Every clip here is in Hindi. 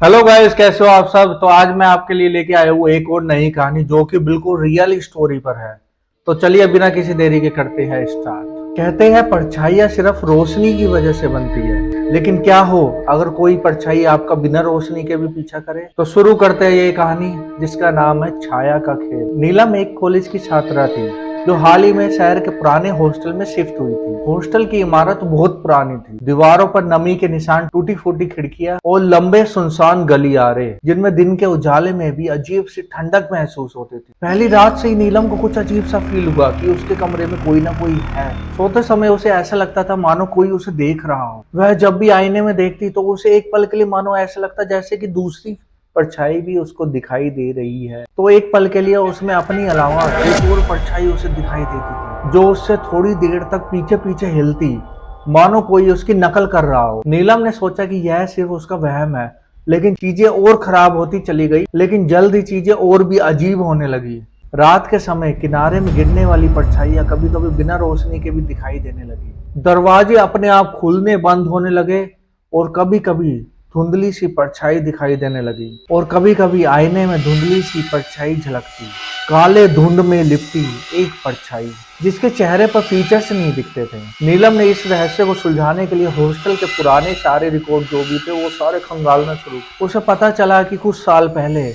हेलो गाइस, कैसे हो आप सब। तो आज मैं आपके लिए लेके आया हूँ एक और नई कहानी जो कि बिल्कुल रियल स्टोरी पर है। तो चलिए बिना किसी देरी के करते हैं स्टार्ट। कहते हैं परछाइयाँ सिर्फ रोशनी की वजह से बनती है, लेकिन क्या हो अगर कोई परछाई आपका बिना रोशनी के भी पीछा करे। तो शुरू करते हैं ये कहानी जिसका नाम है छाया का खेल। नीलम एक कॉलेज की छात्रा थी जो हाल ही में शहर के पुराने हॉस्टल में शिफ्ट हुई थी। हॉस्टल की इमारत बहुत पुरानी थी। दीवारों पर नमी के निशान, टूटी फूटी खिड़कियां और लंबे सुनसान गलियारे जिनमें दिन के उजाले में भी अजीब सी ठंडक महसूस होती थी। पहली रात से ही नीलम को कुछ अजीब सा फील हुआ कि उसके कमरे में कोई ना कोई है। सोते समय उसे ऐसा लगता था मानो कोई उसे देख रहा हो। वह जब भी आईने में देखती तो उसे एक पल के लिए मानो ऐसा लगता जैसे कि दूसरी परछाई भी उसको दिखाई दे रही है। तो एक पल के लिए उसमें अपनी अलावा एक और परछाई उसे दिखाई देती थी जो उससे थोड़ी देर तक पीछे पीछे हिलती, मानो कोई उसकी नकल कर रहा हो। नीलम ने सोचा कि यह सिर्फ उसका वहम है, लेकिन चीजें और खराब होती चली गई। लेकिन जल्द ही चीजें और भी अजीब होने लगी। रात के समय किनारे में गिरने वाली परछाइयां कभी कभी बिना रोशनी के भी दिखाई देने लगी। दरवाजे अपने आप खुलने बंद होने लगे और कभी कभी धुंधली सी परछाई दिखाई देने लगी और कभी कभी आईने में धुंधली सी परछाई झलकती। काले धुंध में लिपटी एक परछाई जिसके चेहरे पर फीचर्स नहीं दिखते थे। नीलम ने इस रहस्य को सुलझाने के लिए हॉस्टल के पुराने सारे रिकॉर्ड जो भी थे वो सारे खंगालना शुरू। उसे पता चला कि कुछ साल पहले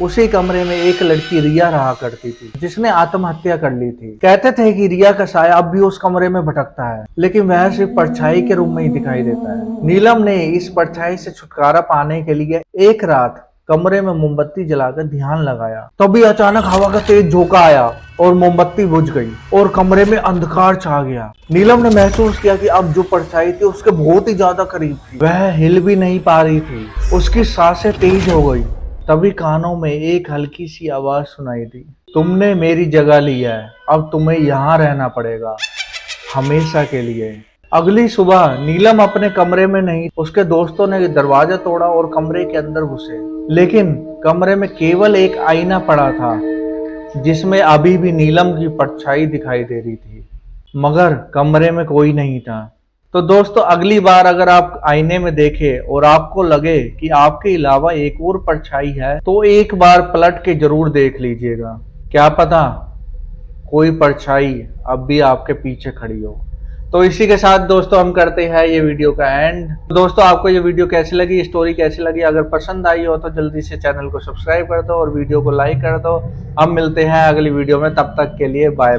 उसी कमरे में एक लड़की रिया रहा करती थी जिसने आत्महत्या कर ली थी। कहते थे कि रिया का साया अब भी उस कमरे में भटकता है, लेकिन वह सिर्फ परछाई के रूप में ही दिखाई देता है। नीलम ने इस परछाई से छुटकारा पाने के लिए एक रात कमरे में मोमबत्ती जलाकर ध्यान लगाया। तभी अचानक हवा का तेज झोंका आया और मोमबत्ती बुझ गई और कमरे में अंधकार छा गया। नीलम ने महसूस किया कि अब जो परछाई थी उसके बहुत ही ज्यादा करीब थी। वह हिल भी नहीं पा रही थी। उसकी सांसें तेज हो गई। तभी कानों में एक हल्की सी आवाज सुनाई दी, तुमने मेरी जगह ली है, अब तुम्हें यहाँ रहना पड़ेगा हमेशा के लिए। अगली सुबह नीलम अपने कमरे में नहीं, उसके दोस्तों ने दरवाजा तोड़ा और कमरे के अंदर घुसे। लेकिन कमरे में केवल एक आईना पड़ा था जिसमें अभी भी नीलम की परछाई दिखाई दे रही थी, मगर कमरे में कोई नहीं था। तो दोस्तों, अगली बार अगर आप आईने में देखें और आपको लगे कि आपके अलावा एक और परछाई है तो एक बार पलट के जरूर देख लीजिएगा। क्या पता कोई परछाई अब भी आपके पीछे खड़ी हो। तो इसी के साथ दोस्तों हम करते हैं ये वीडियो का एंड। दोस्तों, आपको ये वीडियो कैसी लगी, स्टोरी कैसी लगी, अगर पसंद आई हो तो जल्दी से चैनल को सब्सक्राइब कर दो और वीडियो को लाइक कर दो। हम मिलते हैं अगली वीडियो में, तब तक के लिए बाय बाय।